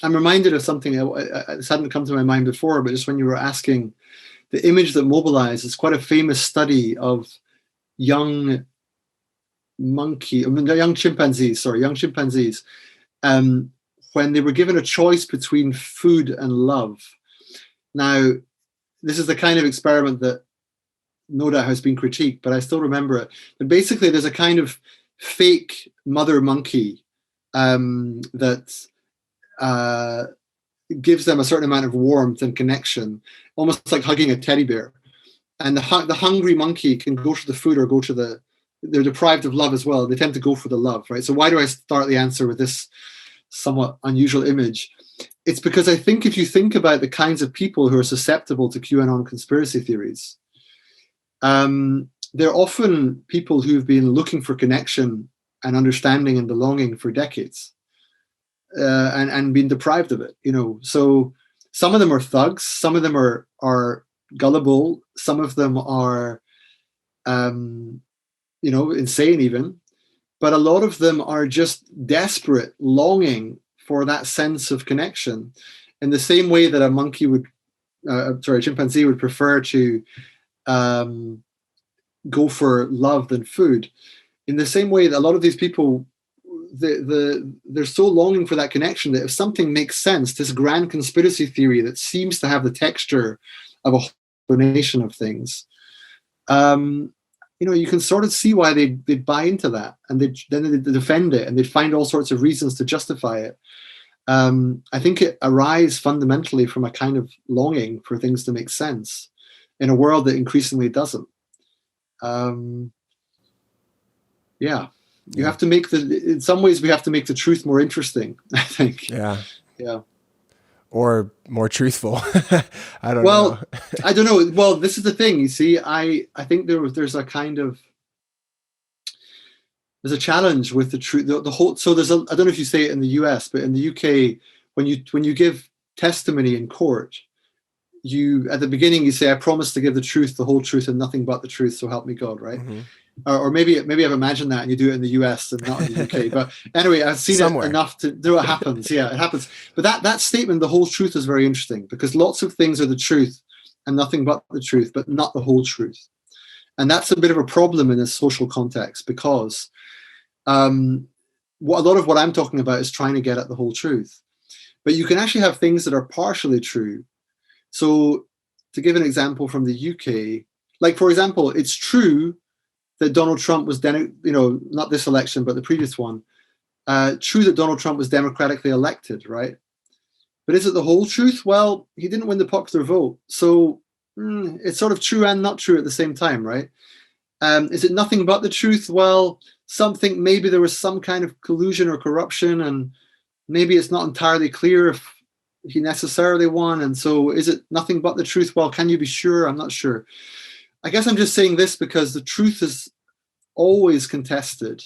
I'm reminded of something this hadn't come to my mind before, but just when you were asking, the image that mobilized is quite a famous study of young young chimpanzees, when they were given a choice between food and love. Now, this is the kind of experiment that no doubt has been critiqued, but I still remember it. But basically, there's a kind of fake mother monkey that gives them a certain amount of warmth and connection, almost like hugging a teddy bear. And the hungry monkey can go for the food or they're deprived of love as well. They tend to go for the love, right? So why do I start the answer with this somewhat unusual image? It's because I think if you think about the kinds of people who are susceptible to QAnon conspiracy theories, they're often people who've been looking for connection and understanding and belonging for decades, and been deprived of it. So some of them are thugs, some of them are gullible, some of them are insane even, but a lot of them are just desperate, longing for that sense of connection, in the same way that a chimpanzee would prefer to go for love than food. In the same way that a lot of these people, they're so longing for that connection that if something makes sense, this grand conspiracy theory that seems to have the texture of a explanation of things, you can sort of see why they'd buy into that, and then they'd defend it, and they'd find all sorts of reasons to justify it. I think it arises fundamentally from a kind of longing for things to make sense in a world that increasingly doesn't. You have to make in some ways we have to make the truth more interesting, I think. Yeah. Yeah. Or more truthful. I don't know. I don't know. Well, this is the thing. You see, I think there's a kind of, there's a challenge with the truth. The whole. So I don't know if you say it in the US, but in the UK, when you give testimony in court, at the beginning you say, "I promise to give the truth, the whole truth, and nothing but the truth. So help me God." Right? Mm-hmm. Or maybe I've imagined that and you do it in the US and not in the UK. But anyway, I've seen it enough to know it happens. Yeah, it happens. But that statement, the whole truth, is very interesting, because lots of things are the truth and nothing but the truth, but not the whole truth. And that's a bit of a problem in this social context, because a lot of what I'm talking about is trying to get at the whole truth. But you can actually have things that are partially true. So to give an example from the UK, like, for example, it's true that Donald Trump was, not this election, but the previous one, true that Donald Trump was democratically elected, right? But is it the whole truth? Well, he didn't win the popular vote. So it's sort of true and not true at the same time, right? Is it nothing but the truth? Well, maybe there was some kind of collusion or corruption, and maybe it's not entirely clear if he necessarily won. And so is it nothing but the truth? Well, can you be sure? I'm not sure. I guess I'm just saying this because the truth is always contested.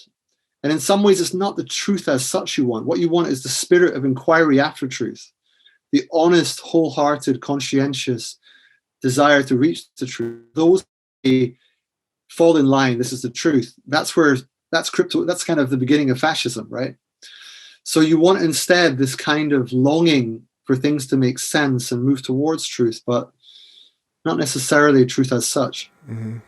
And in some ways, it's not the truth as such you want. What you want is the spirit of inquiry after truth, the honest, wholehearted, conscientious desire to reach the truth. Those fall in line. This is the truth. That's kind of the beginning of fascism, right? So you want instead this kind of longing for things to make sense and move towards truth, but not necessarily truth as such. Mm-hmm.